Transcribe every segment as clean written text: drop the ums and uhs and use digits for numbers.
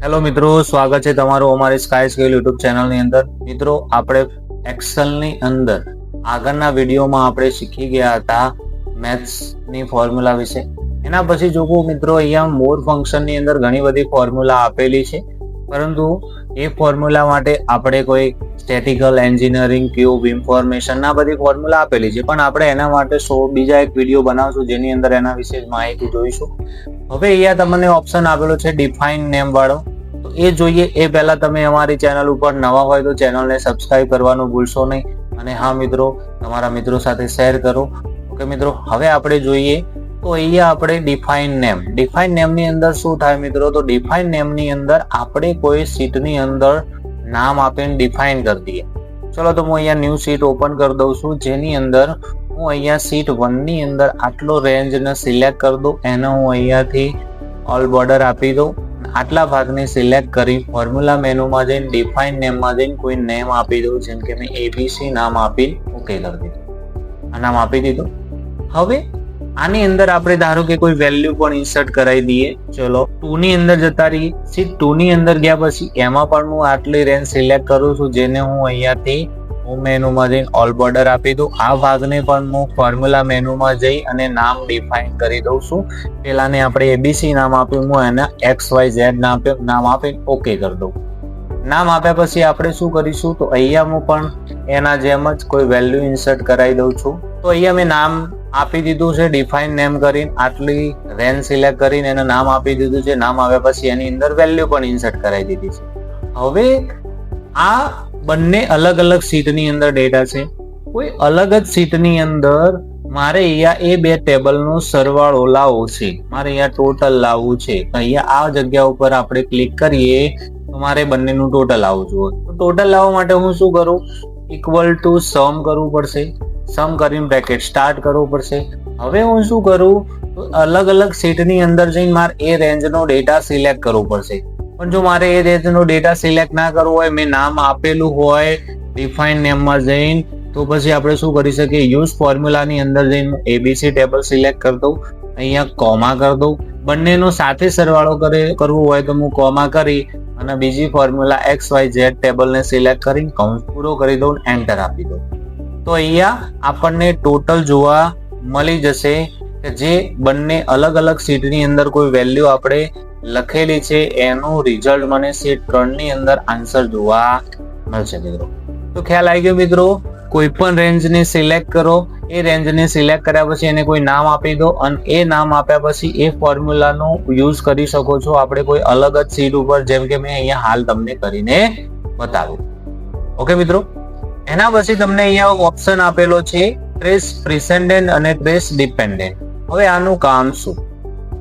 Hello મિત્રો, સ્વાગત છે તમારું અમારી સ્કાય સ્કેલ યુટ્યુબ ચેનલની અંદર. મિત્રો, આપણે એક્સેલની અંદર આગળના વિડીયોમાં આપણે શીખી ગયા હતા મેથ્સની ફોર્મ્યુલા વિશે. એના પછી જોવો મિત્રો, અહીંયા મોર ફંક્શનની અંદર ઘણી બધી ફોર્મ્યુલા આપેલી છે, પરંતુ એ ફોર્મ્યુલા માટે આપણે કોઈ સ્ટેટિકલ એન્જિનિયરિંગ ક્યુબ ઇન્ફોર્મેશન આ બધી ફોર્મ્યુલા આપેલી છે, પણ આપણે એના માટે બીજા એક વિડીયો બનાવશું જેની અંદર એના વિશે માહિતી જોઈશું. હવે અહીંયા તમને ઓપ્શન આપેલો છે ડિફાઇન નેમ વાળો, તો એ જોઈએ એ પહેલા તમે અમારી ચેનલ ઉપર નવા હોય તો ચેનલને સબસ્ક્રાઇબ કરવાનું ભૂલશો નહીં, અને હા મિત્રો, તમારા મિત્રો સાથે શેર કરો. ઓકે મિત્રો, હવે આપણે જોઈએ તો અહીંયા આપણે ડિફાઇન નેમની અંદર શું થાય મિત્રો? તો ડિફાઇન નેમની અંદર આપણે કોઈ શીટની અંદર નામ આપીને ડિફાઇન કરી દઈએ. ચલો, તો હું અહીંયા ન્યૂ શીટ ઓપન કરી દઉં છું, જેની અંદર હું અહીંયા શીટ 1 ની અંદર આટલો રેન્જને સિલેક્ટ કરી દઉં, એને હું અહીંયાથી ઓલ બોર્ડર આપી દઉં. આટલા ભાગને સિલેક્ટ કરી ફોર્મ્યુલા મેનુમાં જઈને ડિફાઇન નેમમાં જઈને કોઈ નેમ આપી દઉં, જેમ કે મેં ABC નામ આપીને ઓકે કરી દીધું. આ નામ આપી દીધું. હવે આની અંદર આપણે ધારો કે કોઈ વેલ્યુ પણ ઇન્સર્ટ કરાવી દઈએ. ચલો, 2 ની અંદર જતા રહીએ. શીટ 2 ની અંદર ગયા પછી એમાં પણ હું આટલી રેન્જ સિલેક્ટ કરું છું, જેને હું અહીંયાથી હોમ મેનુમાં જઈને ઓલ બોર્ડર આપી દઉં. આ ભાગને પણ હું ફોર્મ્યુલા મેનુમાં જઈ અને નામ ડિફાઇન કરી દઉં છું. પેલાને આપણે ABC નામ આપ્યું, હું એને XYZ નામ આપીને ઓકે કરી દઉં. નામ આપ્યા પછી આપણે શું કરીશું? તો અહીંયા હું પણ એના જેમ જ કોઈ વેલ્યુ ઇન્સર્ટ કરાવી દઉં છું. તો અહીંયા મેં નામ આપી દીધું છે ડિફાઇન નેમ કરીને, આટલી રેન્જ સિલેક્ટ કરીને એને નામ આપી દીધું છે. નામ આવ્યા પછી એની અંદર વેલ્યુ પણ ઇન્સર્ટ કરાવી દીધી છે. હવે આ બંને અલગ અલગ શીટની અંદર ડેટા છે. કોઈ અલગ જ શીટની અંદર મારે અહીંયા એ બે ટેબલનો સરવાળો લાવવો છે, મારે અહીંયા ટોટલ લાવવું છે. અહીંયા આ જગ્યા ઉપર આપણે ક્લિક કરીએ તો મારે બંનેનું ટોટલ આવવું જોઈએ. તો ટોટલ લાવવા માટે હું શું કરું? ઇક્વલ ટુ સમ કરવું પડશે. સમ કરીને બ્રેકેટ સ્ટાર્ટ કરવું પડશે. હવે હું શું કરું? તો અલગ અલગ શીટની અંદર જઈને મારે એ રેન્જનો ડેટા સિલેક્ટ કરવું પડશે. પણ જો મારે એ રેન્જનો ડેટા સિલેક્ટ ના કરવો હોય, મેં નામ આપેલું હોય ડિફાઇન નેમમાં જઈને, તો પછી આપણે શું કરી શકીએ? યુઝ ફોર્મ્યુલાની અંદર જઈને ABC ટેબલ સિલેક્ટ કરી દઉં, અહીંયા કોમા કરી દઉં. બંનેનો સાથે સરવાળો કરવું હોય તો હું કોમા કરી અને બીજી ફોર્મ્યુલા XYZ ટેબલને સિલેક્ટ કરીને કૌંસ પૂરો કરી દઉં, એન્ટર આપી દઉં. તો અહીંયા આપણને ટોટલ જોવા મળી જશે કે જે બંને અલગ અલગ શીટની અંદર કોઈ વેલ્યુ આપણે લખેલી છે એનું રિઝલ્ટ મને શીટ 3 ની અંદર આન્સર જોવા મળશે મિત્રો. તો ખ્યાલ આવી ગયો મિત્રો? કોઈ પણ રેન્જને સિલેક્ટ કરો, એ રેન્જને સિલેક્ટ કર્યા પછી એને કોઈ નામ આપી દો, અને એ નામ આપ્યા પછી એ ફોર્મ્યુલાનો યુઝ કરી શકો છો આપણે કોઈ અલગ જ શીટ ઉપર, જેમ કે મેં અહીંયા હાલ તમને કરીને બતાવ્યું. ઓકે મિત્રો, એના પછી તમને અહીંયા ઓપ્શન આપેલો છે ટ્રેસ પ્રિસેન્ડન્ટ અને ટ્રેસ ડિપેન્ડન્ટ. હવે આનું કામ શું?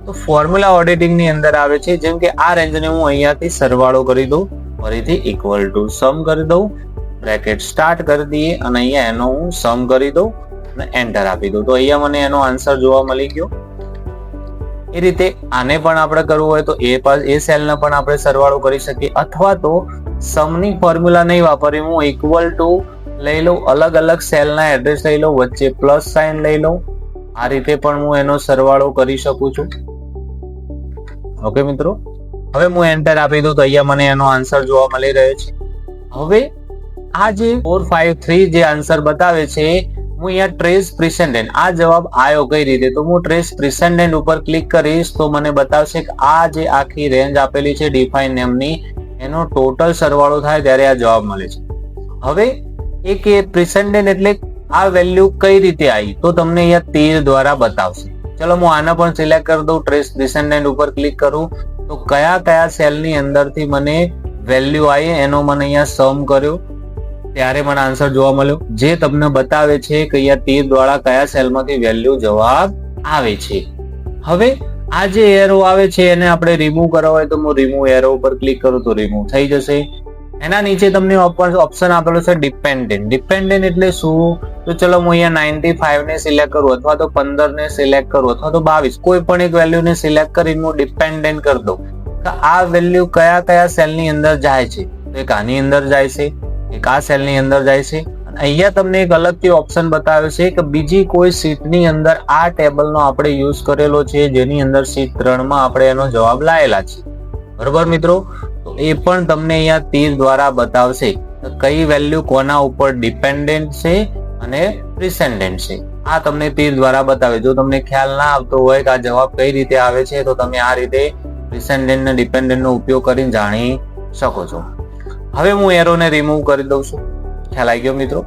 તો ફોર્મ્યુલા ઓડિટિંગ ની અંદર આવે છે, જેમ કે આ રેન્જને હું અહીંયાથી સરવાળો કરી દઉં, ફરીથી ઇક્વલ ટુ સમ કરી દઉં, બ્રેકેટ સ્ટાર્ટ કરી દઈએ અને અહીંયા એનો હું સમ કરી દઉં અને એન્ટર આપી દઉં. તો અહીંયા મને એનો આન્સર જોવા મળી ગયો. એ રીતે આને પણ આપણે કરવું હોય તો એ સેલને પણ આપણે સરવાળો કરી શકીએ, અથવા તો સમની ફોર્મ્યુલા નહીં વાપરી, હું ઇક્વલ ટુ લઈ લઉં, અલગ અલગ સેલના એડ્રેસ લઈ લઉં, વચ્ચે પ્લસ સાઇન લઈ લઉં. આ રીતે પણ હું એનો સરવાળો કરી શકું છું. ઓકે મિત્રો, હવે હું એન્ટર આપી દઉં તો અહીંયા મને એનો આન્સર જોવા મળી રહ્યો છે. હવે આ જે 453 જે આન્સર બતાવે છે, હું અહીંયા ટ્રેસ પ્રિસેન્ડન્ટ, આ જવાબ આવ્યો કઈ રીતે? તો હું ટ્રેસ પ્રિસેન્ડન્ટ ઉપર ક્લિક કરીશ તો મને બતાવશે કે આ જે આખી રેન્જ આપેલી છે ડિફાઇન નેમની, એનો ટોટલ સરવાળો થાય ત્યારે આ જવાબ મળે છે. હવે એક એ પ્રિસેન્ડન્ટ એટલે આ વેલ્યુ કઈ રીતે આવી? તો તમને અહીંયા તીર દ્વારા બતાવશે. ચલો, હું આને પણ સિલેક્ટ કરી દઉં, ટ્રેસ પ્રિસેન્ડન્ટ ઉપર ક્લિક કરું તો કયા કયા સેલની અંદરથી મને વેલ્યુ આવી એનો મને અહીંયા સમ કર્યો ત્યારે મને આન્સર જોવા મળ્યો, જે તમને બતાવે છે કે અહીંયા તીર દ્વારા કયા સેલમાંથી વેલ્યુ જવાબ આવે છે. હવે આ જે એરો આવે છે એને આપણે રિમૂવ કરવા હોય તો હું રિમૂવ એરો ઉપર ક્લિક કરું તો રિમૂવ થઈ જશે. એના નીચે તમને ઓપ્શન આપેલો છે ડિપેન્ડન્ટ. ડિપેન્ડન્ટ એટલે શું? તો ચલો, હું અહીંયા 95 ને સિલેક્ટ કરું, અથવા તો 15 ને સિલેક્ટ કરું, અથવા તો 22, કોઈ પણ એક વેલ્યુ ને સિલેક્ટ કરીને હું ડિપેન્ડન્ટ કરી દઉં તો આ વેલ્યુ કયા કયા સેલની અંદર જાય છે? તો એક આની અંદર જાય છે, એક આ સેલની અંદર જાય છે. અહીંયા તમને એક અલગથી ઓપ્શન બતાવે છે કે બીજી કોઈ શીટની અંદર આ ટેબલનો આપણે યુઝ કરેલો છે, જેની અંદર શીટ 3 માં આપણે એનો જવાબ લાયેલા છે. બરોબર મિત્રો? તો એ પણ તમને અહીંયા તીર દ્વારા બતાવશે કઈ વેલ્યુ કોના ઉપર ડિપેન્ડન્ટ છે અને પ્રિસેન્ડન્ટ છે. આ તમને તીર દ્વારા બતાવે. જો તમને ખ્યાલ ના આવતો હોય કે આ જવાબ કઈ રીતે આવે છે તો તમે આ રીતે પ્રિસેન્ડન્ટ અને ડિપેન્ડન્ટ નો ઉપયોગ કરીને જાણી શકો છો. હવે હું એરોને રિમૂવ કરી દઉં છું. ખ્યાલ આવી ગયો મિત્રો?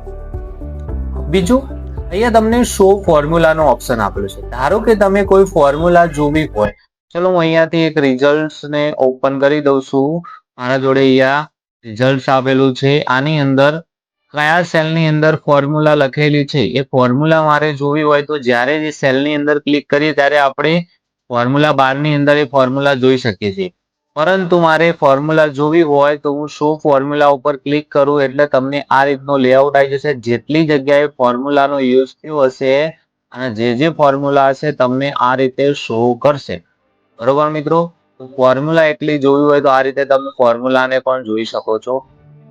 બીજું અહીંયા તમને શો ફોર્મ્યુલા નો ઓપ્શન આપેલો છે. ધારો કે તમે કોઈ ફોર્મ્યુલા જોવી હોય, ચલો હું અહીંયાથી એક રિઝલ્ટ ને ઓપન કરી દઉં છું. મારા જોડે અહીંયા રિઝલ્ટ આપેલું છે. આની અંદર કયા સેલની અંદર ફોર્મ્યુલા લખેલી છે એ ફોર્મ્યુલા મારે જોવી હોય તો જ્યારે એ સેલની અંદર ક્લિક કરીએ ત્યારે આપણે ફોર્મ્યુલા બારની અંદર એ ફોર્મ્યુલા જોઈ શકીએ છીએ. પરંતુ મારે ફોર્મ્યુલા જોવી હોય તો હું શો ફોર્મ્યુલા ઉપર ક્લિક કરું એટલે તમને આ રીતનો લેઆઉટ આવી જશે. જેટલી જગ્યાએ ફોર્મ્યુલાનો યુઝ થયો હશે અને જે ફોર્મ્યુલા હશે તમને આ રીતે શો કરશે. બરોબર મિત્રો? ફોર્મ્યુલા એટલી જોવી હોય તો આ રીતે તમે ફોર્મ્યુલાને પણ જોઈ શકો છો.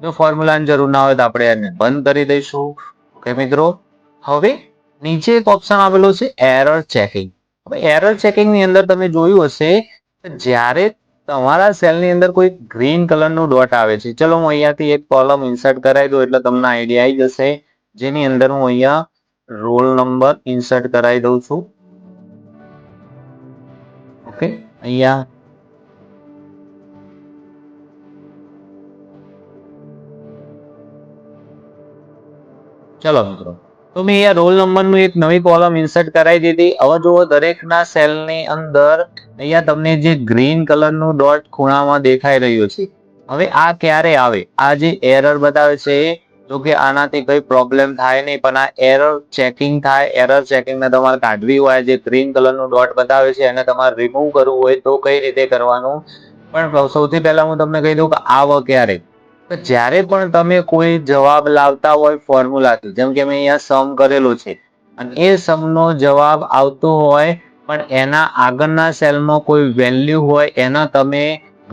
જો ફોર્મ્યુલાની જરૂર ના હોય તો આપણે એને બંધ કરી દઈશું. ઓકે મિત્રો, હવે નીચે એક ઓપ્શન આપેલો છે એરર ચેકિંગ. હવે એરર ચેકિંગ ની અંદર તમે જોયું હશે જ્યારે તમારા સેલની અંદર કોઈ ગ્રીન કલરનું ડોટ આવે છે. ચલો હું અહીંયાથી એક કોલમ ઇન્સર્ટ કરાવી દઉં એટલે તમને આઈડિયા આવી જશે. જેની અંદર હું અહીંયા રોલ નંબર ઇન્સર્ટ કરાવી દઉં છું. ઓકે, અહીંયા ચલો મિત્રો, તો મેં અહીંયા રોલ નંબરનું એક નવી કોલમ ઇન્સર્ટ કરાવી દીધી. હવે જુઓ દરેકના સેલની અંદર અહીંયા તમને જે ગ્રીન કલરનું ડોટ ખૂણામાં દેખાઈ રહ્યું છે. હવે આ ક્યારે આવે? આ જે એરર બતાવે છે, જો કે આનાથી કઈ પ્રોબ્લેમ થાય નહીં, પણ આ એરર ચેકિંગ થાય. એરર ચેકિંગને તમારે કાઢવી હોય, જે ગ્રીન કલરનું ડોટ બતાવે છે એને તમારે રિમૂવ કરવું હોય તો કઈ રીતે કરવાનું? પણ સૌથી પહેલા હું તમને કહી દઉં કે આવો ક્યારે? જ્યારે પણ તમે કોઈ જવાબ લાવતા હોય ફોર્મ્યુલાથી, જેમ કે મેં અહીંયા સમ કરેલો છે અને એ સમનો જવાબ આવતો હોય પણ એના આગળના સેલમાં કોઈ વેલ્યુ હોય એના તમે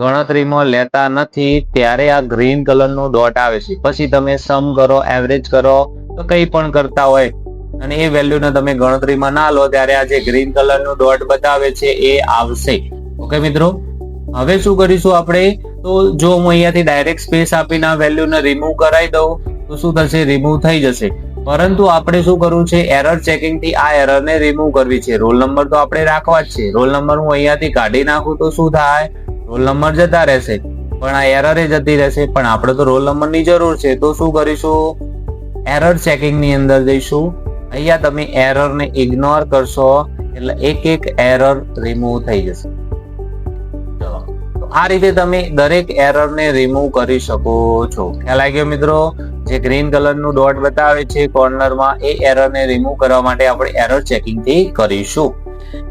ગણતરીમાં લેતા નથી, ત્યારે આ ગ્રીન કલરનો ડોટ આવે છે. પછી તમે સમ કરો, એવરેજ કરો, તો કંઈ પણ કરતા હોય અને એ વેલ્યુને તમે ગણતરીમાં ના લો ત્યારે આ જે ગ્રીન કલરનો ડોટ બતાવે છે એ આવશે. ઓકે મિત્રો, હવે શું કરીશું આપણે? તો જો હું અહીંયાથી ડાયરેક્ટ સ્પેસ આપીને આ વેલ્યુને રિમૂવ કરાવી દઉં તો શું થશે? રિમૂવ થઈ જશે. પરંતુ આપણે શું કરવું છે? એરર ચેકિંગ થી આ એરરને રિમૂવ કરવી છે. રોલ નંબર તો આપણે રાખવા જ છે. રોલ નંબર હું અહીંયાથી કાઢી નાખું તો શું થાય? રોલ નંબર જતા રહેશે પણ આ એરર જતી રહેશે. પણ આપણે તો રોલ નંબરની જરૂર છે, તો શું કરીશું? એરર ચેકિંગ ની અંદર જઈશું. અહીંયા તમે એરરને ઇગ્નોર કરશો એટલે એક એક એરર રિમૂવ થઈ જશે. ચલો, તો આ રીતે તમે દરેક એરરને રિમૂવ કરી શકો છો. ખ્યાલ આવી ગયો મિત્રો? જે ગ્રીન કલરનું ડોટ બતાવે છે કોર્નરમાં એ એરરને રિમૂવ કરવા માટે આપણે એરર ચેકિંગ થી કરીશું.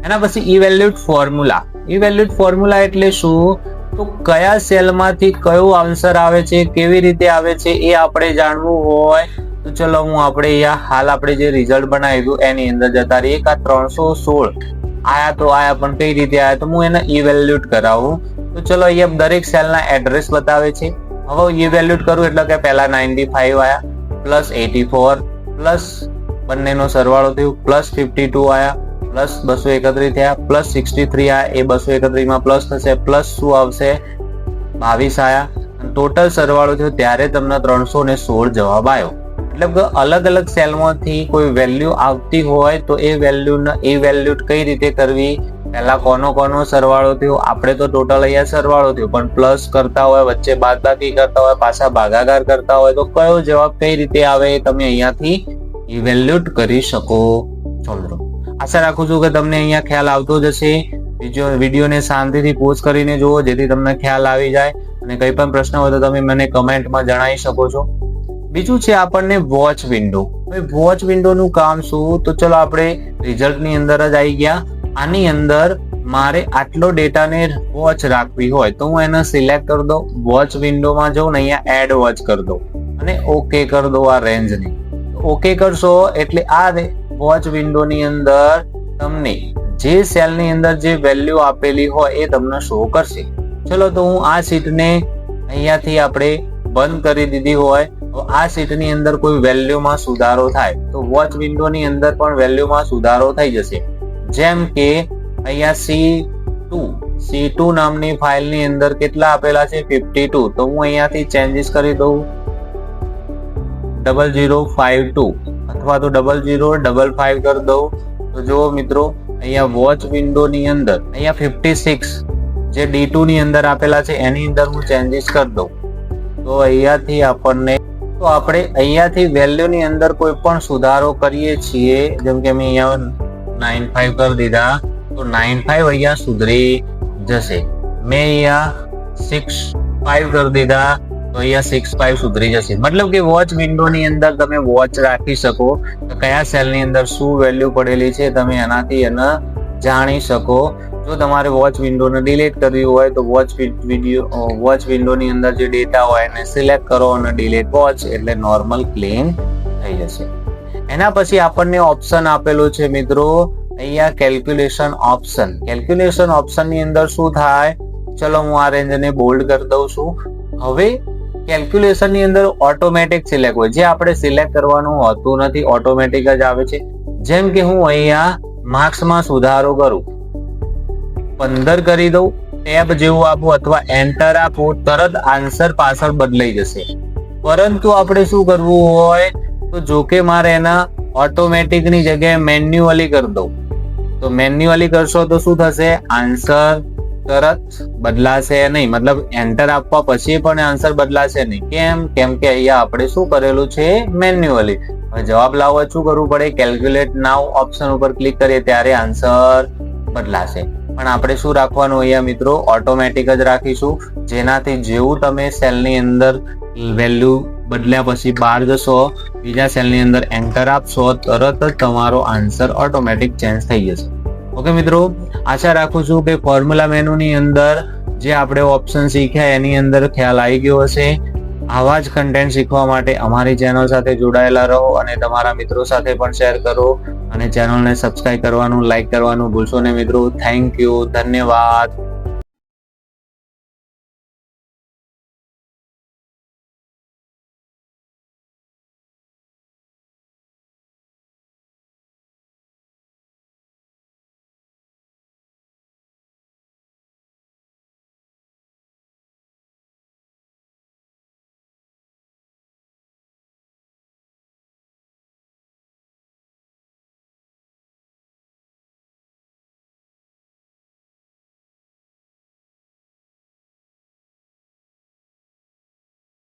એના પછી ઇવેલ્યુએટ ફોર્મ્યુલા. ઇવેલ્યુએટ ફોર્મ્યુલા એટલે શું? તો કયા સેલમાંથી કયો આન્સર આવે છે, કેવી રીતે આવે છે એ આપણે જાણવું હોય તો ચલો હું આપણે અહીંયા હાલ આપણે જે રિઝલ્ટ બનાવ્યું એની અંદર જતા રહીએ. આ 316 આયા તો આયા, પણ કઈ રીતે આયા તો હું એને ઇવેલ્યુએટ કરાવું. તો ચલો અહીંયા દરેક સેલના એડ્રેસ બતાવે છે. હવે ઇવેલ્યુએટ કરું એટલે કે પહેલા 95 આયા, પ્લસ 84, પ્લસ બંનેનો સરવાળો થયો, પ્લસ 52 આયા, પ્લસ 231 થયા, પ્લસ 63 આયા, એ 231 માં પ્લસ થશે, પ્લસ શું આવશે? 22 આયા, ટોટલ સરવાળો થયો ત્યારે તમને 316 જવાબ આવ્યો. એટલે કે અલગ અલગ સેલમાંથી કોઈ વેલ્યુ આવતી હોય તો એ વેલ્યુને ઇવેલ્યુએટ કઈ રીતે કરવી? પહેલા કોનો સરવાળો થયો? આપણે તો ટોટલ અહીંયા સરવાળો થયો, પણ પ્લસ કરતા હોય, વચ્ચે બાદબાકી કરતા હોય, પાછા ભાગાકાર કરતા હોય તો કયો જવાબ કઈ રીતે આવે એ તમે અહીંયાથી ઇવેલ્યુએટ કરી શકો છો. આશા રાખું છું કે તમને અહીંયા ખ્યાલ આવતો જ હશે. વિડીયોને શાંતિથી પોઝ કરીને જુઓ જેથી તમને ખ્યાલ આવી જાય, અને કંઈ પણ પ્રશ્ન હોય તો તમે મને કમેન્ટમાં જણાવી શકો છો. બીજું છે આપણને વોચ વિન્ડો. હવે વોચ વિન્ડોનું કામ શું? તો ચલો આપણે રિઝલ્ટની અંદર જ આવી ગયા. આની અંદર મારે આટલો ડેટાને વોચ રાખવી હોય તો હું એને સિલેક્ટ કરી દઉં, વોચ વિન્ડોમાં જઉં ને અહીંયા એડ વોચ કરી દઉં અને ઓકે કરી દઉં આ રેન્જને. ઓકે કરશો એટલે આ વોચ વિન્ડોની અંદર તમને જે સેલની અંદર જે વેલ્યુ આપેલી હોય એ તમને શો કરશે. ચલો તો હું આ શીટને અહીંયાથી આપણે બંધ કરી દીધી હોય, આ શીટની અંદર કોઈ વેલ્યુમાં સુધારો થાય તો વોચ વિન્ડોની અંદર પણ વેલ્યુમાં સુધારો થઈ જશે. જેમ કે અહીંયા C2 નામની ફાઇલની અંદર કેટલા આપેલા છે 52. તો હું અહીંયાથી ચેન્જીસ કરી દઉં 0052 અથવા તો 0055 કરી દઉં. તો જુઓ મિત્રો અહીંયા વોચ વિન્ડોની અંદર અહીંયા 56 જે D2 ની અંદર આપેલા છે એની અંદર હું ચેન્જીસ કરી દઉં. તો અહીંયાથી આપણને તો આપણે અહીંયાથી વેલ્યુની અંદર કોઈ પણ સુધારો કરીએ છીએ, જેમ કે મેં અહીંયા 95 કરી દીધા તો 95 અહીંયા સુધરી જશે. મેં અહીંયા 65 કરી દીધા તો અહીંયા 65 સુધરી જશે. મતલબ કે વોચ વિન્ડોની અંદર તમે વોચ રાખી શકો તો કયા સેલની અંદર શું વેલ્યુ પડેલી છે તમે એનાથી એને જાણી શકો. જો તમારે વોચ વિન્ડોને ડિલીટ કરવી હોય તો વોચ વિન્ડોની અંદર જે ડેટા હોય એને સિલેક્ટ કરો અને ડિલીટ વોચ એટલે નોર્મલ ક્લીન થઈ જશે. એના પછી આપણને ઓપ્શન આપેલું છે મિત્રો અહીંયા કેલ્ક્યુલેશન ઓપ્શન. કેલ્ક્યુલેશન ઓપ્શનની અંદર શું થાય, ચલો હું આ રેન્જને બોલ્ડ કરી દઉં છું. હવે કેલ્ક્યુલેશન ની અંદર ઓટોમેટિક સિલેક્ટ હોય, જે આપણે સિલેક્ટ કરવાનું હોતું નથી, ઓટોમેટિક જ આવે છે. જેમ કે હું અહીંયા માર્ક્સમાં સુધારો કરું 15 કરી દઉં, ટેબ જેવું આપું અથવા એન્ટર આપું, તરત આન્સર પાછળ બદલાઈ જશે. પરંતુ આપણે શું કરવું હોય તો જો કે મારે એના ઓટોમેટિક ની જગ્યાએ મેન્યુઅલી કરી દઉં. તો મેન્યુઅલી કરશો તો શું થશે, આન્સર તરત બદલાશે નહીં. મતલબ એન્ટર આપવા પછી પણ આન્સર બદલાશે નહીં. કેમ કે અહીંયા આપણે શું કરેલું છે, મેન્યુઅલી. હવે જવાબ લાવવા શું કરવું પડે, કેલ્ક્યુલેટ નાઉ ઓપ્શન ઉપર ક્લિક કરીએ ત્યારે આન્સર બદલાશે. પણ આપણે શું રાખવાનું અહીંયા મિત્રો, ઓટોમેટિક જ રાખીશું, જેનાથી જેવું તમે સેલની અંદર વેલ્યુ બદલ્યા પછી બહાર જશો, બીજા સેલની અંદર એન્ટર આપશો, તરત જ તમારો આન્સર ઓટોમેટિક ચેન્જ થઈ જશે. ઓકે મિત્રો, આશા રાખું છું કે ફોર્મ્યુલા મેનુની અંદર જે આપણે ઓપ્શન શીખ્યા એની અંદર ખ્યાલ આવી ગયો હશે. આવા જ કન્ટેન્ટ શીખવા માટે અમારી ચેનલ સાથે જોડાયેલા રહો અને તમારા મિત્રો સાથે પણ શેર કરો અને ચેનલને સબસ્ક્રાઇબ કરવાનું, લાઈક કરવાનું ભૂલશો નહીં મિત્રો. થેન્ક યુ, ધન્યવાદ.